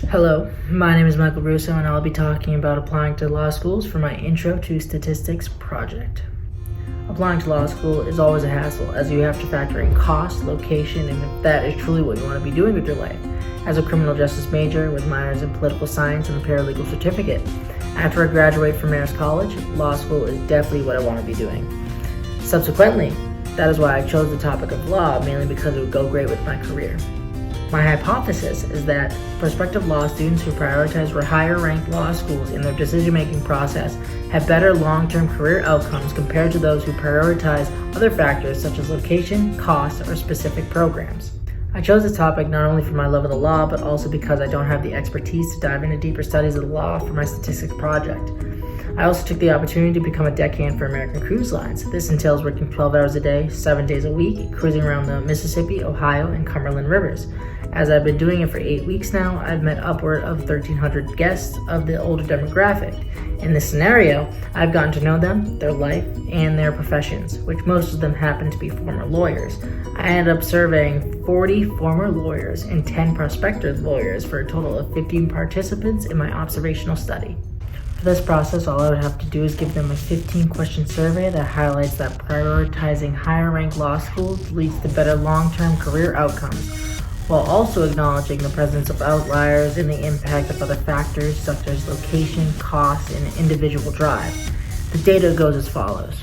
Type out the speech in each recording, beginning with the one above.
Hello, my name is Michael Russo and I'll be talking about applying to law schools for my Intro to Statistics project. Applying to law school is always a hassle as you have to factor in cost, location, and if that is truly what you want to be doing with your life. As a criminal justice major with minors in political science and a paralegal certificate, after I graduate from Marist College, law school is definitely what I want to be doing. Subsequently, that is why I chose the topic of law, mainly because it would go great with my career. My hypothesis is that prospective law students who prioritize higher-ranked law schools in their decision-making process have better long-term career outcomes compared to those who prioritize other factors such as location, cost, or specific programs. I chose this topic not only for my love of the law, but also because I don't have the expertise to dive into deeper studies of the law for my statistics project. I also took the opportunity to become a deckhand for American Cruise Lines. This entails working 12 hours a day, 7 days a week, cruising around the Mississippi, Ohio, and Cumberland rivers. As I've been doing it for 8 weeks now, I've met upward of 1,300 guests of the older demographic. In this scenario, I've gotten to know them, their life, and their professions, which most of them happen to be former lawyers. I ended up surveying 40 former lawyers and 10 prospective lawyers for a total of 15 participants in my observational study. For this process, all I would have to do is give them a 15-question survey that highlights that prioritizing higher-ranked law schools leads to better long-term career outcomes, while also acknowledging the presence of outliers and the impact of other factors such as location, cost, and individual drive. The data goes as follows.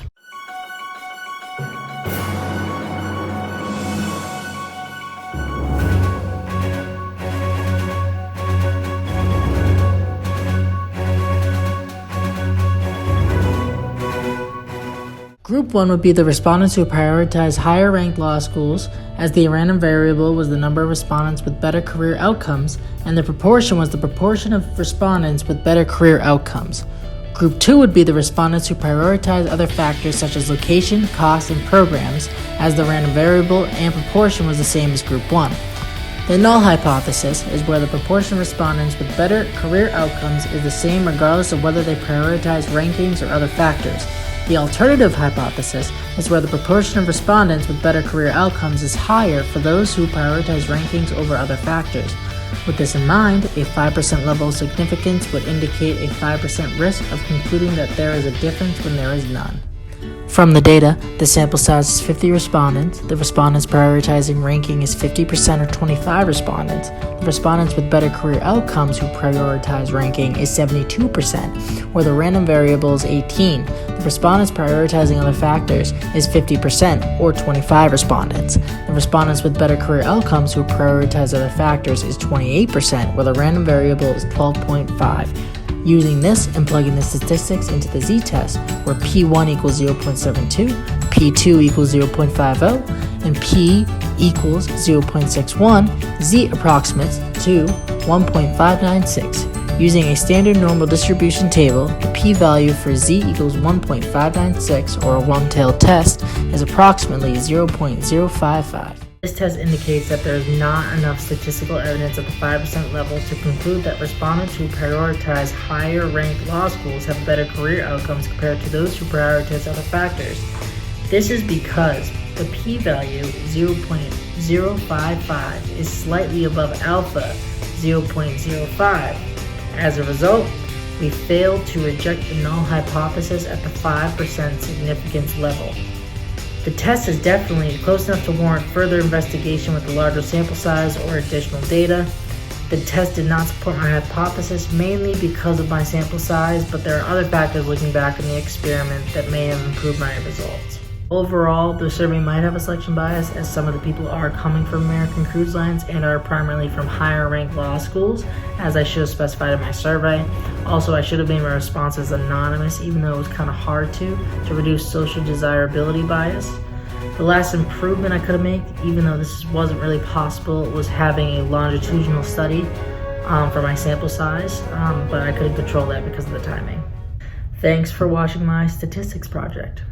Group 1 would be the respondents who prioritize higher-ranked law schools, as the random variable was the number of respondents with better career outcomes, and the proportion was the proportion of respondents with better career outcomes. Group 2 would be the respondents who prioritize other factors such as location, cost, and programs, as the random variable and proportion was the same as Group 1. The null hypothesis is where the proportion of respondents with better career outcomes is the same regardless of whether they prioritize rankings or other factors. The alternative hypothesis is where the proportion of respondents with better career outcomes is higher for those who prioritize rankings over other factors. With this in mind, a 5% level of significance would indicate a 5% risk of concluding that there is a difference when there is none. From the data, the sample size is 50 respondents. The respondents prioritizing ranking is 50% or 25 respondents. The respondents with better career outcomes who prioritize ranking is 72%, where the random variable is 18. The respondents prioritizing other factors is 50% or 25 respondents. The respondents with better career outcomes who prioritize other factors is 28%, where the random variable is 12.5. Using this and plugging the statistics into the z-test, where P1 equals 0.72, P2 equals 0.50, and P equals 0.61, z approximates to 1.596. Using a standard normal distribution table, the p-value for z equals 1.596, or a one-tailed test, is approximately 0.055. This test indicates that there is not enough statistical evidence at the 5% level to conclude that respondents who prioritize higher-ranked law schools have better career outcomes compared to those who prioritize other factors. This is because the p-value 0.055 is slightly above alpha 0.05. As a result, we failed to reject the null hypothesis at the 5% significance level. The test is definitely close enough to warrant further investigation with a larger sample size or additional data. The test did not support my hypothesis mainly because of my sample size, but there are other factors looking back on the experiment that may have improved my results. Overall, the survey might have a selection bias as some of the people are coming from American Cruise Lines and are primarily from higher ranked law schools, as I should have specified in my survey. Also, I should have made my responses anonymous, even though it was kind of hard to reduce social desirability bias. The last improvement I could have made, even though this wasn't really possible, was having a longitudinal study for my sample size, but I couldn't control that because of the timing. Thanks for watching my statistics project.